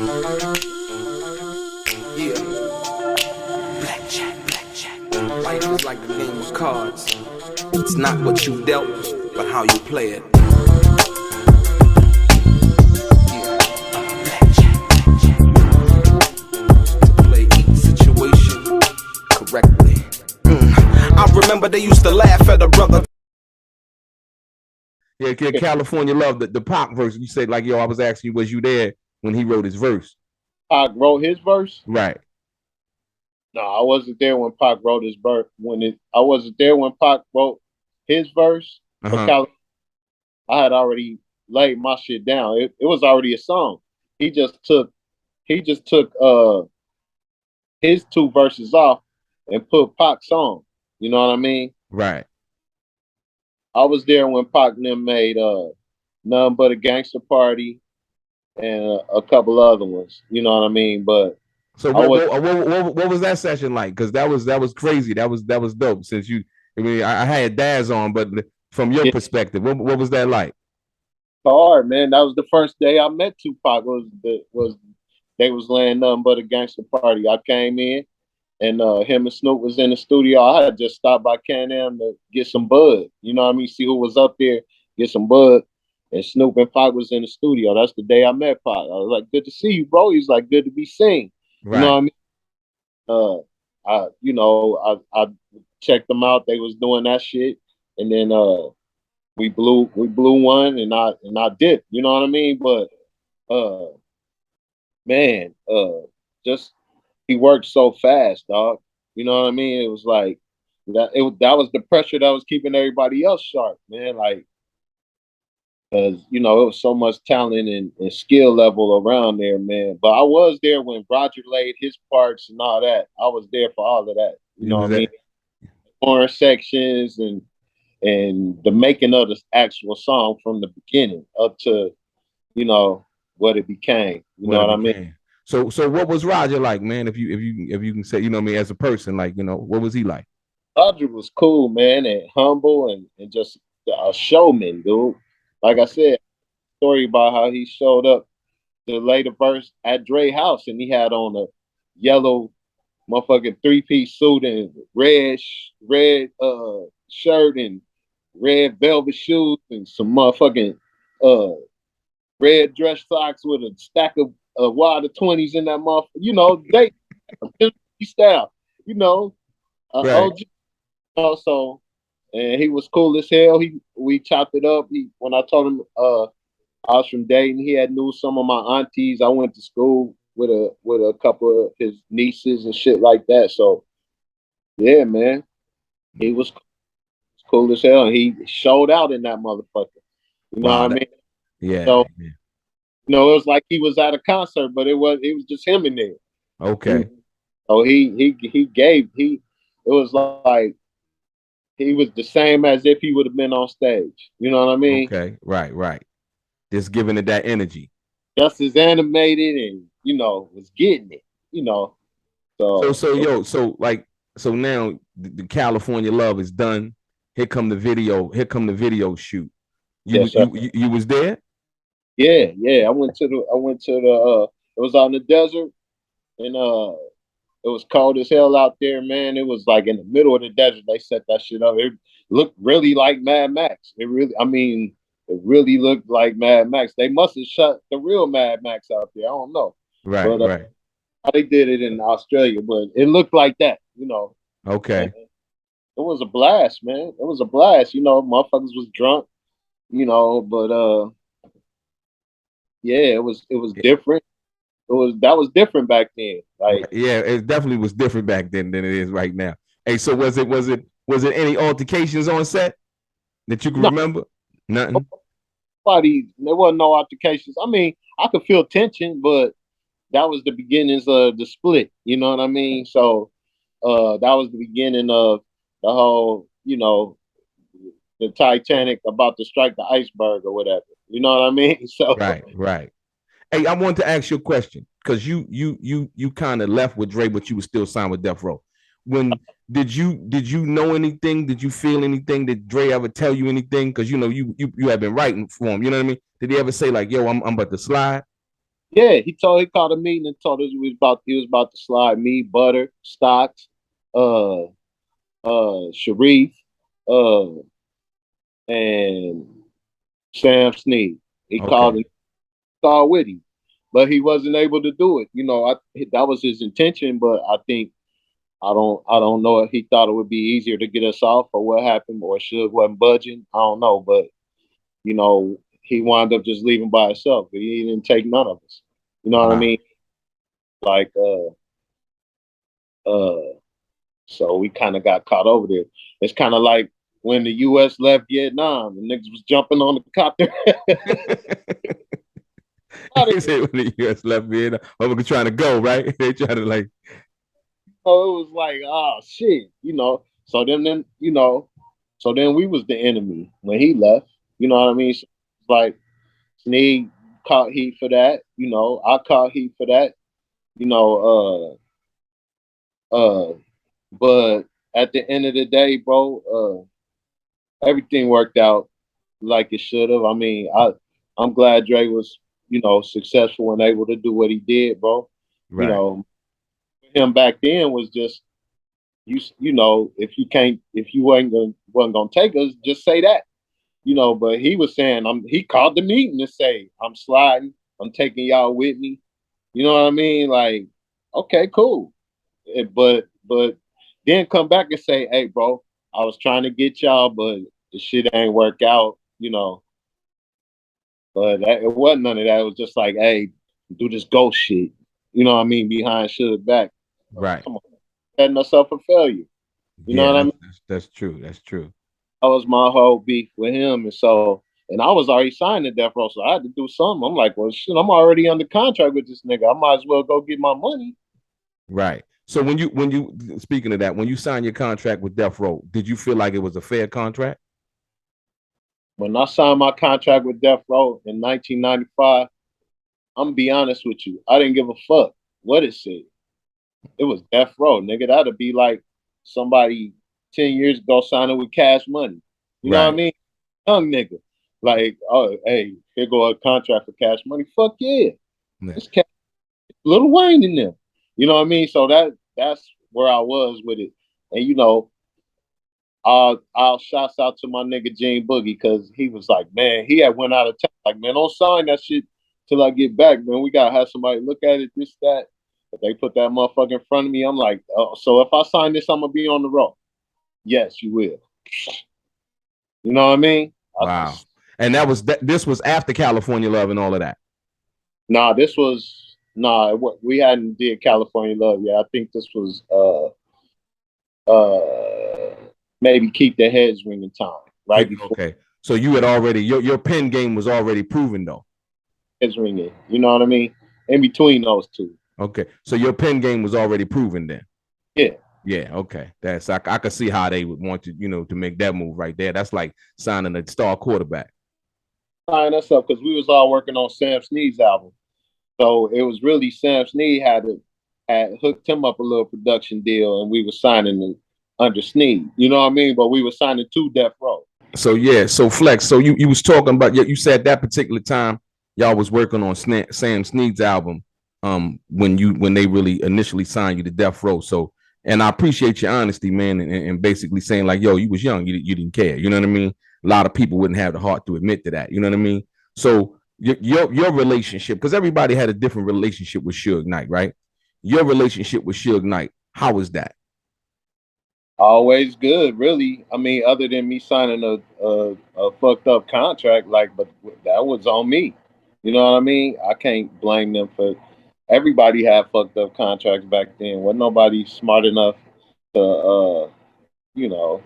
Yeah. Blackjack. Life is like a game of cards. It's not what you dealt, but how you play it. Yeah. Blackjack. To play each situation correctly. I remember they used to laugh at a brother. Yeah, California Love, the Pac verse. You said like, yo, I was asking you, was you there when he wrote his verse? Pac wrote his verse? Right. No, I wasn't there when Pac wrote his verse. I wasn't there when Pac wrote his verse. But I had already laid my shit down. It was already a song. He just took his two verses off and put Pac's on. You know what I mean? Right. I was there when Pac and them made None But a Gangster Party and a couple other ones. You know what I mean? But so what was that session like? Because that was crazy. That was dope. Since I had Daz on, but from your perspective, what was that like? Hard, man. That was the first day I met Tupac. They was laying Nothing But a Gangster Party. I came in and him and Snoop was in the studio. I had just stopped by Can-Am to get some bud. You know what I mean? See who was up there, get some bud. And Snoop and Pac was in the studio. That's the day I met Pac. I was like, good to see you, bro. He's like, good to be seen. Right. You know what I mean? I checked them out. They was doing that shit. And then we blew one and I did. You know what I mean? But man, just he worked so fast, dog. You know what I mean? It was like that was the pressure that was keeping everybody else sharp, man. Like, because it was so much talent and skill level around there, man. But I was there when Roger laid his parts and all that. I was there for all of that. You know what I mean? Horn sections and the making of the actual song from the beginning up to what it became. You know what I mean? So what was Roger like, man? If you can say, you know what I mean, as a person, like, what was he like? Roger was cool, man, and humble and just a showman, dude. Like I said, story about how he showed up to lay the verse at Dre house and he had on a yellow motherfucking 3-piece suit and red shirt and red velvet shoes and some motherfucking red dress socks with a stack of Wilder 20s in that motherfucker. They style, right. OG also. And he was cool as hell. We chopped it up. When I told him I was from Dayton, he had knew some of my aunties. I went to school with a couple of his nieces and shit like that. So yeah, man, he was cool as hell. And he showed out in that motherfucker. You know what I mean? Yeah. So it was like he was at a concert, but it was just him in there. Okay. So it was like he was the same as if he would have been on stage. You know what I mean? Okay. Right. Just giving it that energy. Just as animated and, was getting it, So now the California Love is done. Here come the video shoot. You was there? Yeah. I went to the it was out in the desert and it was cold as hell out there, man. It was like in the middle of the desert. They set that shit up. It looked really like Mad Max. It really looked like Mad Max. They must have shot the real Mad Max out there. I don't know. Right, but, right. They did it in Australia, but it looked like that, Okay. And it was a blast, man. It was a blast. Motherfuckers was drunk, but yeah, it was different. That was different back then. Like, yeah, it definitely was different back then than it is right now. Hey, so was it any altercations on set that you can remember? Nothing. There wasn't no altercations. I mean, I could feel tension, but that was the beginnings of the split. You know what I mean? So that was the beginning of the whole, the Titanic about to strike the iceberg or whatever. You know what I mean? So right. Hey, I wanted to ask you a question because you kind of left with Dre, but you were still signed with Death Row. When did you know anything? Did you feel anything? Did Dre ever tell you anything? Because you have been writing for him. You know what I mean? Did he ever say like, "Yo, I'm about to slide"? Yeah, he called a meeting and told us he was about to slide me, Butter, Stocks, uh Sharif, uh and Sam Snead. He called Okay. and started with him. But he wasn't able to do it. That was his intention, but I think I don't know if he thought it would be easier to get us off or what happened or Suge wasn't budging. I don't know, but he wound up just leaving by himself. He didn't take none of us. You know what I Wow. mean? Like uh so we kind of got caught over there. It's kind of like when the US left Vietnam, the niggas was jumping on the copter. He said when the U.S. left Vietnam, oh, we're trying to go, right? They trying to like, So it was like, oh shit. So then we was the enemy when he left. You know what I mean? So it's like Snead caught heat for that. I caught heat for that. You know, uh, but at the end of the day, bro, everything worked out like it should have. I mean, I'm glad Dre was, successful and able to do what he did, bro. You right, know, him back then was just if you wasn't gonna take us, just say that. But he was saying he called the meeting to say, I'm sliding, I'm taking y'all with me. You know what I mean? Like, okay, cool. But then come back and say, hey, bro, I was trying to get y'all, but the shit ain't work out. But it wasn't none of that. It was just like, hey, do this ghost shit. You know what I mean? Behind Suge's back. right. Come on, setting us up for failure. You know Yeah, what I mean? that's true. That's true. That was my whole beef with him. And I was already signed to Death Row, so I had to do something. I'm like, well, shit, I'm already under contract with this nigga. I might as well go get my money. Right. So when you speaking of that, when you signed your contract with Death Row, did you feel like it was a fair contract? When I signed my contract with Death Row in 1995, I'm gonna be honest with you, I didn't give a fuck what it said. It was Death Row, nigga. That'd be like somebody 10 years ago signing with Cash Money. You know what I Right. mean? Young nigga. Like, oh, hey, here go a contract for Cash Money. Fuck yeah. Yeah. It's Lil Wayne in them. You know what I mean? So that's where I was with it. And I'll shouts out to my nigga Gene Boogie because he was like, man, he had went out of town. Like, man, don't sign that shit till I get back, man. We gotta have somebody look at it, this, that. But they put that motherfucker in front of me. I'm like, oh, so if I sign this, I'm gonna be on the road. Yes, you will. You know what I mean? Wow. And this was after California Love and all of that. Nah, this was we hadn't did California Love yet. I think this was maybe Keep Their Heads Ringing Time, right before Okay. So you had already your pen game was already proven though. Heads Ringing. You know what I mean? In between those two. Okay. So your pen game was already proven then. Yeah. Yeah, okay. I could see how they would want to, to make that move right there. That's like signing a star quarterback. Sign us up because we was all working on Sam Snead's album. So it was really Sam Snead had hooked him up a little production deal and we were signing under Snead. You know what I mean? But we were signing to Death Row. So yeah, so Flexx. So you was talking about you said that particular time y'all was working on Sam Snead's album when they really initially signed you to Death Row. So and I appreciate your honesty, man, and basically saying like, yo, you was young, you didn't care. You know what I mean? A lot of people wouldn't have the heart to admit to that. You know what I mean? So your relationship, because everybody had a different relationship with Suge Knight, right? Your relationship with Suge Knight, how was that? Always good, really. I mean, other than me signing a fucked up contract, but that was on me. You know what I mean? I can't blame them for. Everybody had fucked up contracts back then. Wasn't nobody smart enough to, you know,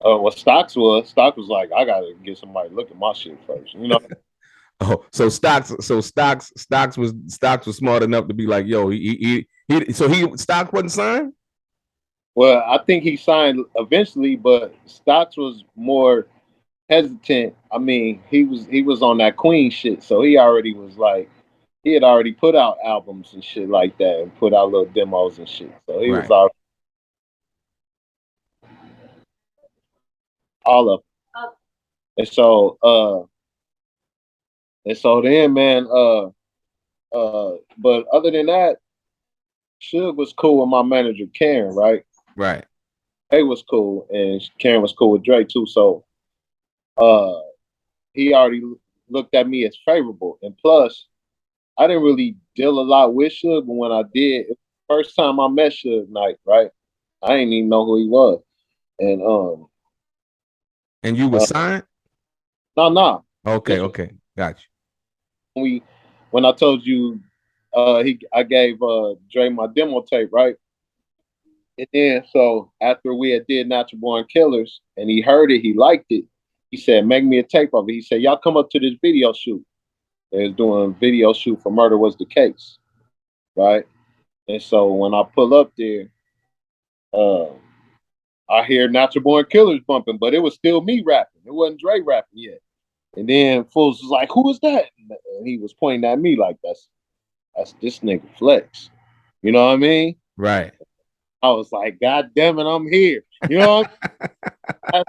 what Stocks was. Stock was like, I gotta get somebody to look at my shit first. You know. Oh, so Stocks was smart enough to be like, yo, Stocks wasn't signed. Well, I think he signed eventually, but Stocks was more hesitant. I mean, he was on that Queen shit, so he already was like he had already put out albums and shit like that and put out little demos and shit. So he was Right. all of them. And so then man, But other than that, Suge was cool with my manager Karen, right? Right. He was cool, and Karen was cool with Dre too. So uh, he already looked at me as favorable. And plus, I didn't really deal a lot with Suge, but when I did, it was the first time I met Suge Knight, right? I didn't even know who he was. And And you were signed? no. Okay, okay. Got you. When I told you I gave Dre my demo tape, right? And then so after we had did Natural Born Killers and he heard it, he liked it. He said, make me a tape of it. He said, y'all come up to this video shoot. They was doing a video shoot for Murder Was the Case, right? And so when I pull up there, uh, I hear Natural Born Killers bumping, but it was still me rapping. It wasn't Dre rapping yet. And then Fools was like, who is that? And he was pointing at me like, that's this nigga Flexx. You know what I mean? right. I was like, God damn it, I'm here. You know, it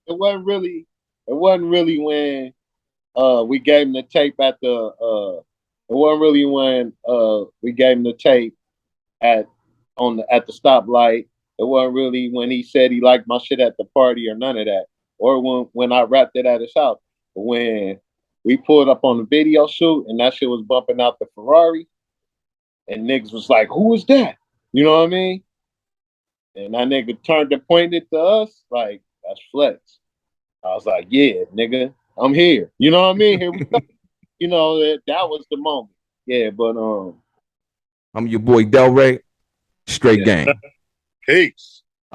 wasn't really when we gave him the tape at the it wasn't really when we gave him the tape at the stoplight. It wasn't really when he said he liked my shit at the party or none of that. Or when I rapped it at his house. But when we pulled up on the video shoot and that shit was bumping out the Ferrari, and niggas was like, who is that? You know what I mean? And that nigga turned and pointed to us like, that's Flexx. I was like, yeah, nigga, I'm here. You know what I mean? Here we go. You know, that was the moment. Yeah, but I'm your boy DELRAY. Straight gang. Peace.